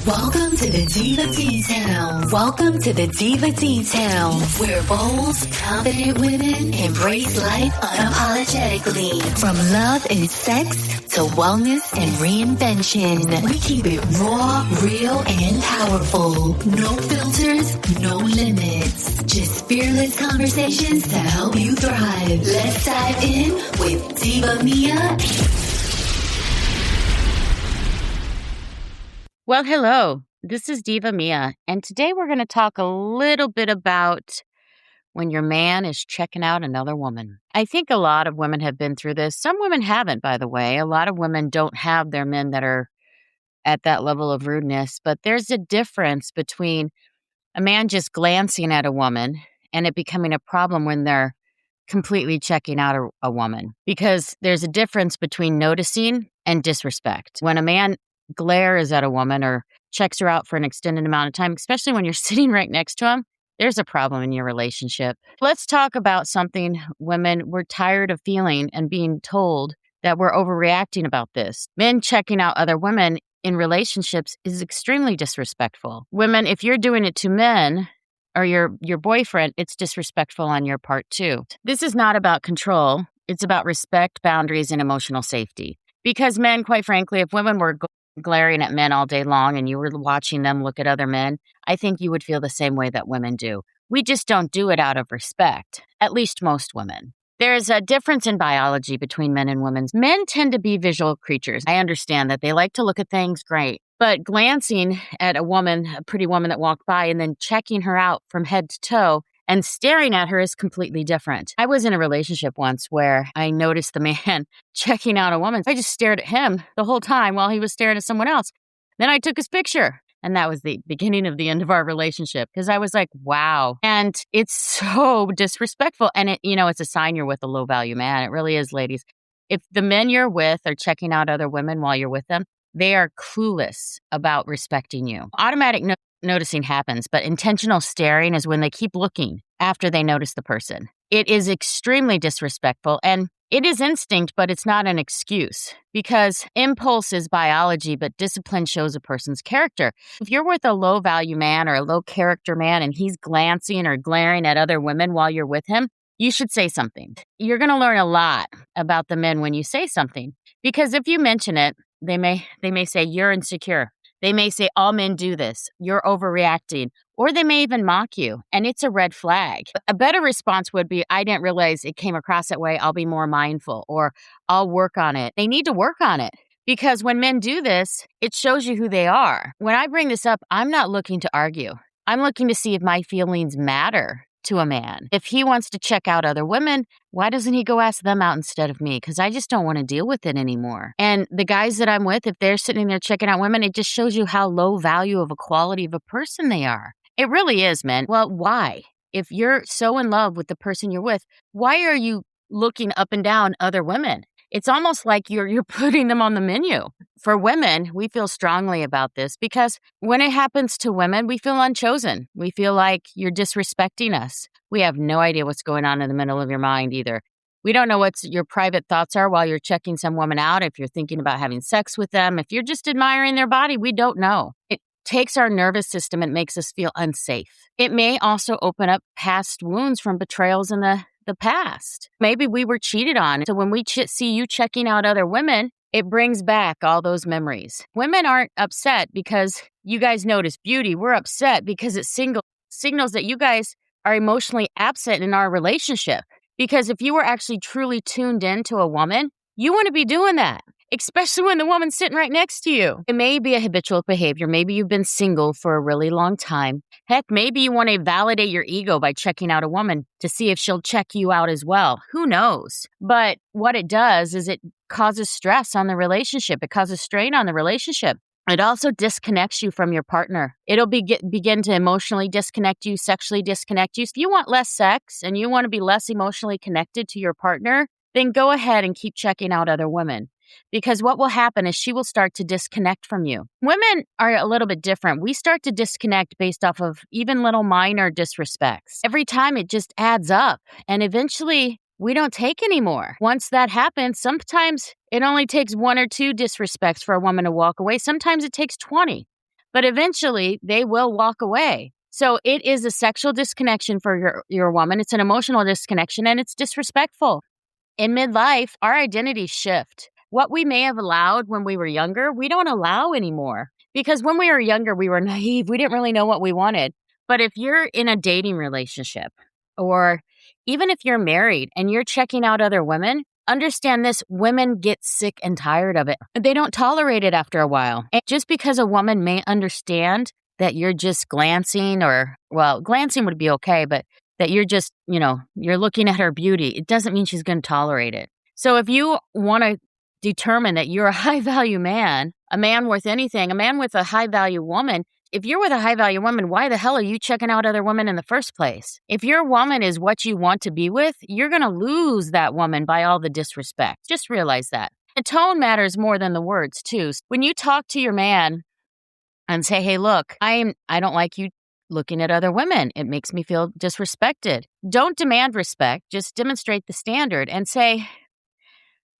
Welcome to the Diva D-Town. Welcome to the Diva D-Town, where bold, confident women embrace life unapologetically. From love and sex to wellness and reinvention, we keep it raw, real, and powerful. No filters, no limits. Just fearless conversations to help you thrive. Let's dive in with Diva Mia. Well, hello, this is Diva Mia, and today we're going to talk a little bit about when your man is checking out another woman. I think a lot of women have been through this. Some women haven't, by the way. A lot of women don't have their men that are at that level of rudeness, but there's a difference between a man just glancing at a woman and it becoming a problem when they're completely checking out a woman, because there's a difference between noticing and disrespect. When a man glares at a woman or checks her out for an extended amount of time, especially when you're sitting right next to him, there's a problem in your relationship. Let's talk about something women we're tired of feeling and being told that we're overreacting about this. Men checking out other women in relationships is extremely disrespectful. Women, if you're doing it to men or your boyfriend, it's disrespectful on your part too. This is not about control. It's about respect, boundaries, and emotional safety. Because men, quite frankly, if women were glaring at men all day long and you were watching them look at other men, I think you would feel the same way that women do. We just don't do it out of respect, at least most women. There's a difference in biology between men and women. Men tend to be visual creatures. I understand that they like to look at things, great. But glancing at a woman, a pretty woman that walked by, and then checking her out from head to toe and staring at her is completely different. I was in a relationship once where I noticed the man checking out a woman. I just stared at him the whole time while he was staring at someone else. Then I took his picture. And that was the beginning of the end of our relationship, because I was like, wow. And it's so disrespectful. And it's a sign you're with a low value man. It really is, ladies. If the men you're with are checking out other women while you're with them, they are clueless about respecting you. Automatic noticing happens, but intentional staring is when they keep looking after they notice the person. It is extremely disrespectful, and it is instinct, but it's not an excuse, because impulse is biology, but discipline shows a person's character. If you're with a low-value man or a low-character man and he's glancing or glaring at other women while you're with him, you should say something. You're going to learn a lot about the men when you say something, because if you mention it, they may say you're insecure. They may say, all men do this. You're overreacting. Or they may even mock you, and it's a red flag. A better response would be, I didn't realize it came across that way. I'll be more mindful, or I'll work on it. They need to work on it, because when men do this, it shows you who they are. When I bring this up, I'm not looking to argue. I'm looking to see if my feelings matter to a man. If he wants to check out other women, why doesn't he go ask them out instead of me? Because I just don't want to deal with it anymore. And the guys that I'm with, if they're sitting there checking out women, it just shows you how low value of a quality of a person they are. It really is, man. Well, why? If you're so in love with the person you're with, why are you looking up and down other women? It's almost like you're putting them on the menu. For women, we feel strongly about this, because when it happens to women, we feel unchosen. We feel like you're disrespecting us. We have no idea what's going on in the middle of your mind either. We don't know what your private thoughts are while you're checking some woman out. If you're thinking about having sex with them, if you're just admiring their body, we don't know. It takes our nervous system and makes us feel unsafe. It may also open up past wounds from betrayals in the past. Maybe we were cheated on. So when we see you checking out other women, it brings back all those memories. Women aren't upset because you guys notice beauty. We're upset because it signals that you guys are emotionally absent in our relationship. Because if you were actually truly tuned into a woman, you wouldn't be doing that, especially when the woman's sitting right next to you. It may be a habitual behavior. Maybe you've been single for a really long time. Heck, maybe you want to validate your ego by checking out a woman to see if she'll check you out as well. Who knows? But what it does is it causes stress on the relationship. It causes strain on the relationship. It also disconnects you from your partner. It'll begin to emotionally disconnect you, sexually disconnect you. If you want less sex and you want to be less emotionally connected to your partner, then go ahead and keep checking out other women. Because what will happen is she will start to disconnect from you. Women are a little bit different. We start to disconnect based off of even little minor disrespects. Every time it just adds up, and eventually we don't take anymore. Once that happens, sometimes it only takes one or two disrespects for a woman to walk away. Sometimes it takes 20. but eventually they will walk away. So it is a sexual disconnection for your woman. It's an emotional disconnection, and it's disrespectful. In midlife, our identities shift. What we may have allowed when we were younger, we don't allow anymore. Because when we were younger, we were naive. We didn't really know what we wanted. But if you're in a dating relationship, or even if you're married and you're checking out other women, understand this: women get sick and tired of it. They don't tolerate it after a while. And just because a woman may understand that you're just glancing, or, well, glancing would be okay, but that you're just, you're looking at her beauty, it doesn't mean she's going to tolerate it. So if you want to determine that you're a high value man, a man worth anything, a man with a high value woman, if you're with a high value woman, why the hell are you checking out other women in the first place? If your woman is what you want to be with, you're going to lose that woman by all the disrespect. Just realize that. The tone matters more than the words too. When you talk to your man and say, hey, look, I don't like you looking at other women. It makes me feel disrespected. Don't demand respect. Just demonstrate the standard and say,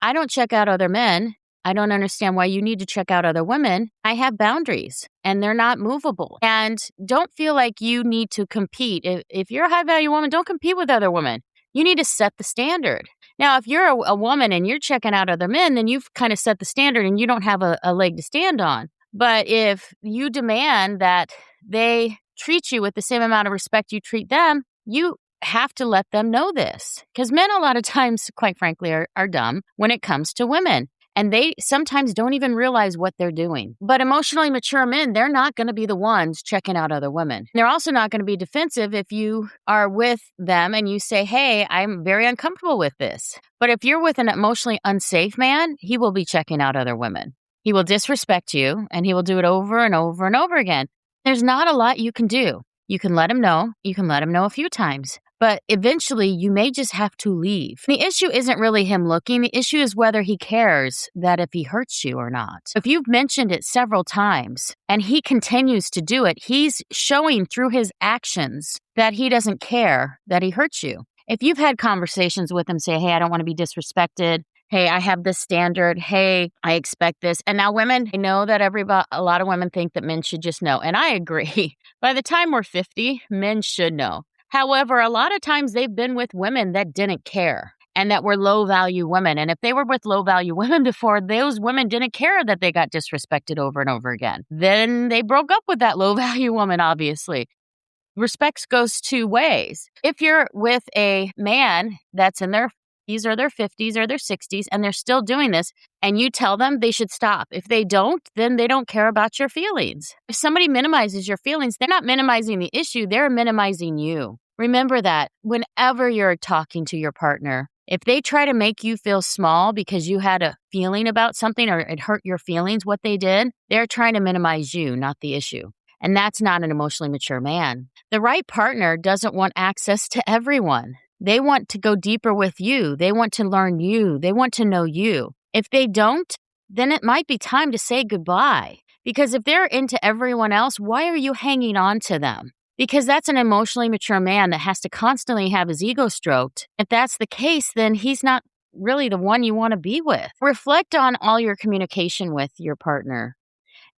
I don't check out other men. I don't understand why you need to check out other women. I have boundaries and they're not movable. And don't feel like you need to compete. If you're a high value woman, don't compete with other women. You need to set the standard. Now, if you're a woman and you're checking out other men, then you've kind of set the standard and you don't have a leg to stand on. But if you demand that they treat you with the same amount of respect you treat them, you have to let them know this. Because men a lot of times, quite frankly, are dumb when it comes to women. And they sometimes don't even realize what they're doing. But emotionally mature men, they're not going to be the ones checking out other women. They're also not going to be defensive if you are with them and you say, hey, I'm very uncomfortable with this. But if you're with an emotionally unsafe man, he will be checking out other women. He will disrespect you, and he will do it over and over and over again. There's not a lot you can do. You can let him know. You can let him know a few times. But eventually, you may just have to leave. The issue isn't really him looking. The issue is whether he cares that if he hurts you or not. If you've mentioned it several times and he continues to do it, he's showing through his actions that he doesn't care that he hurts you. If you've had conversations with him, say, hey, I don't want to be disrespected. Hey, I have this standard. Hey, I expect this. And now women, I know that a lot of women think that men should just know. And I agree. By the time we're 50, men should know. However, a lot of times they've been with women that didn't care and that were low-value women. And if they were with low-value women before, those women didn't care that they got disrespected over and over again. Then they broke up with that low-value woman, obviously. Respect goes two ways. If you're with a man that's in their 40s or their 50s or their 60s and they're still doing this, and you tell them they should stop. If they don't, then they don't care about your feelings. If somebody minimizes your feelings, they're not minimizing the issue, they're minimizing you. Remember that whenever you're talking to your partner, if they try to make you feel small because you had a feeling about something or it hurt your feelings, what they did, they're trying to minimize you, not the issue. And that's not an emotionally mature man. The right partner doesn't want access to everyone. They want to go deeper with you. They want to learn you. They want to know you. If they don't, then it might be time to say goodbye. Because if they're into everyone else, why are you hanging on to them? Because that's an emotionally mature man that has to constantly have his ego stroked. If that's the case, then he's not really the one you want to be with. Reflect on all your communication with your partner.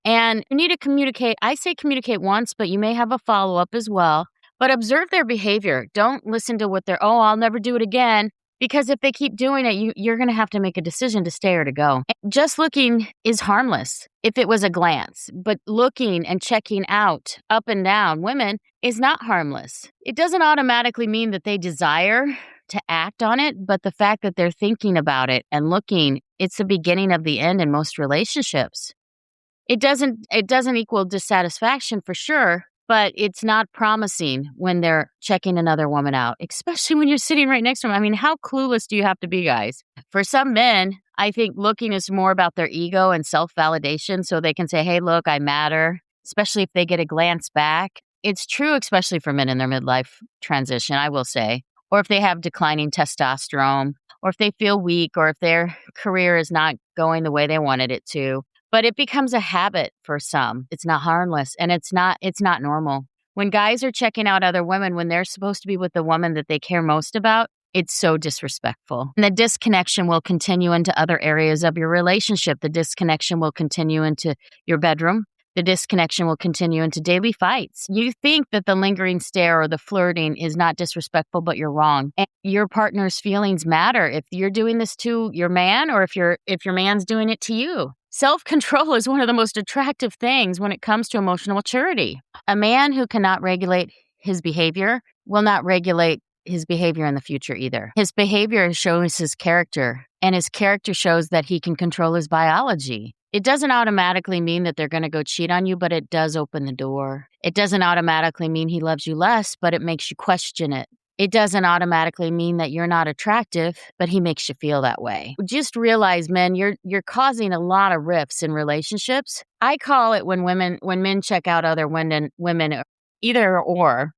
And you need to communicate. I say communicate once, but you may have a follow-up as well. But observe their behavior. Don't listen to what I'll never do it again. Because if they keep doing it, you're going to have to make a decision to stay or to go. Just looking is harmless if it was a glance. But looking and checking out up and down women is not harmless. It doesn't automatically mean that they desire to act on it, but the fact that they're thinking about it and looking, it's the beginning of the end in most relationships. It doesn't equal dissatisfaction for sure, but it's not promising when they're checking another woman out, especially when you're sitting right next to them. I mean, how clueless do you have to be, guys? For some men, I think looking is more about their ego and self-validation so they can say, hey, look, I matter, especially if they get a glance back. It's true, especially for men in their midlife transition, I will say, or if they have declining testosterone, or if they feel weak, or if their career is not going the way they wanted it to. But it becomes a habit for some. It's not harmless, and it's not normal. When guys are checking out other women when they're supposed to be with the woman that they care most about, it's so disrespectful. And the disconnection will continue into other areas of your relationship. The disconnection will continue into your bedroom. The disconnection will continue into daily fights. You think that the lingering stare or the flirting is not disrespectful, but you're wrong. And your partner's feelings matter if you're doing this to your man or if your man's doing it to you. Self-control is one of the most attractive things when it comes to emotional maturity. A man who cannot regulate his behavior will not regulate his behavior in the future either. His behavior shows his character, and his character shows that he can control his biology. It doesn't automatically mean that they're going to go cheat on you, but it does open the door. It doesn't automatically mean he loves you less, but it makes you question it. It doesn't automatically mean that you're not attractive, but he makes you feel that way. Just realize, men, you're causing a lot of rifts in relationships. I call it when men check out other women, either or.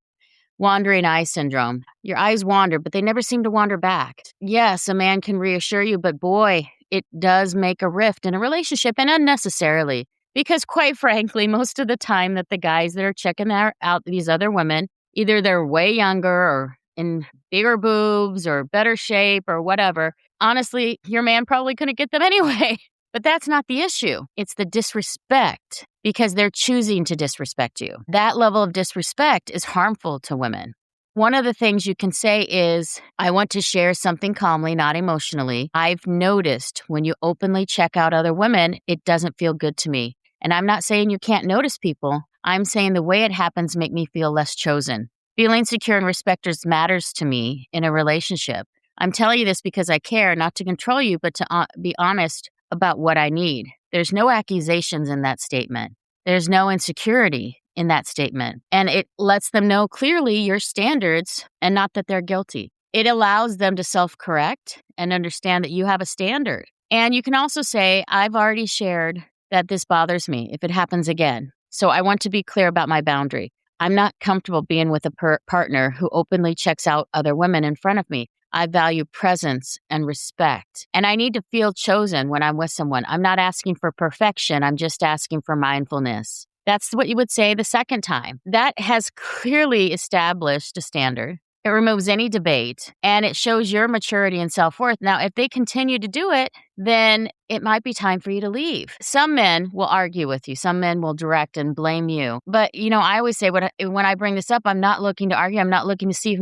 Wandering eye syndrome. Your eyes wander, but they never seem to wander back. Yes, a man can reassure you, but boy, it does make a rift in a relationship, and unnecessarily. Because quite frankly, most of the time that the guys that are checking out these other women, either they're way younger or in bigger boobs or better shape or whatever, honestly, your man probably couldn't get them anyway. But that's not the issue. It's the disrespect, because they're choosing to disrespect you. That level of disrespect is harmful to women. One of the things you can say is, I want to share something calmly, not emotionally. I've noticed when you openly check out other women, it doesn't feel good to me. And I'm not saying you can't notice people. I'm saying the way it happens make me feel less chosen. Feeling secure and respected matters to me in a relationship. I'm telling you this because I care, not to control you, but to be honest about what I need. There's no accusations in that statement. There's no insecurity in that statement. And it lets them know clearly your standards and not that they're guilty. It allows them to self-correct and understand that you have a standard. And you can also say, I've already shared that this bothers me if it happens again. So I want to be clear about my boundary. I'm not comfortable being with a partner who openly checks out other women in front of me. I value presence and respect. And I need to feel chosen when I'm with someone. I'm not asking for perfection. I'm just asking for mindfulness. That's what you would say the second time. That has clearly established a standard. It removes any debate, and it shows your maturity and self-worth. Now, if they continue to do it, then it might be time for you to leave. Some men will argue with you. Some men will direct and blame you. But, I always say when I bring this up, I'm not looking to argue. I'm not looking to see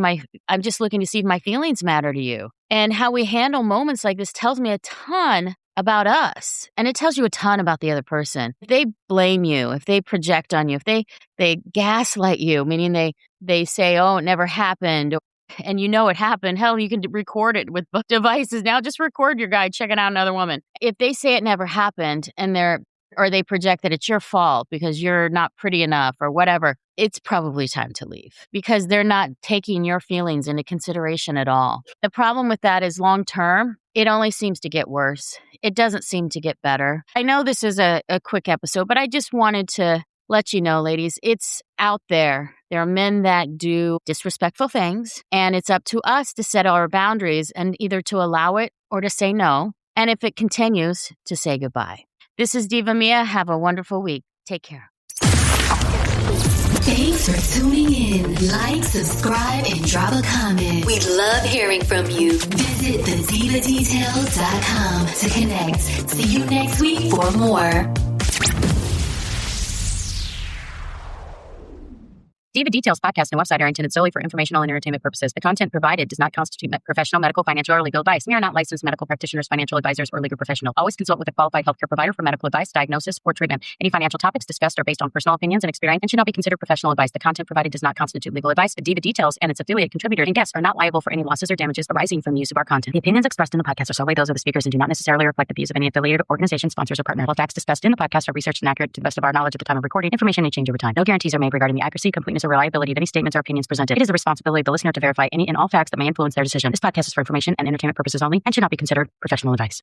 I'm just looking to see if my feelings matter to you. And how we handle moments like this tells me a ton about us. And it tells you a ton about the other person. If they blame you, if they project on you, if they gaslight you, meaning they say, oh, it never happened, and it happened. Hell, you can record it with both devices now. Just record your guy checking out another woman. If they say it never happened and they project that it's your fault because you're not pretty enough or whatever, it's probably time to leave because they're not taking your feelings into consideration at all. The problem with that is long term, it only seems to get worse. It doesn't seem to get better. I know this is a quick episode, but I just wanted to let you know, ladies, it's out there. There are men that do disrespectful things, and it's up to us to set our boundaries and either to allow it or to say no. And if it continues, to say goodbye. This is Diva Mia. Have a wonderful week. Take care. Thanks for tuning in. Like, subscribe, and drop a comment. We'd love hearing from you. Visit thedivadetails.com to connect. See you next week for more. Diva Details podcast and website are intended solely for informational and entertainment purposes. The content provided does not constitute professional, medical, financial, or legal advice. We are not licensed medical practitioners, financial advisors, or legal professionals. Always consult with a qualified healthcare provider for medical advice, diagnosis, or treatment. Any financial topics discussed are based on personal opinions and experience and should not be considered professional advice. The content provided does not constitute legal advice. Diva Details and its affiliate contributors and guests are not liable for any losses or damages arising from the use of our content. The opinions expressed in the podcast are solely those of the speakers and do not necessarily reflect the views of any affiliated organization, sponsors, or partner. All facts discussed in the podcast are researched and accurate to the best of our knowledge at the time of recording. Information may change over time. No guarantees are made regarding the accuracy, completeness, or reliability of any statements or opinions presented. It is the responsibility of the listener to verify any and all facts that may influence their decision. This podcast is for information and entertainment purposes only and should not be considered professional advice.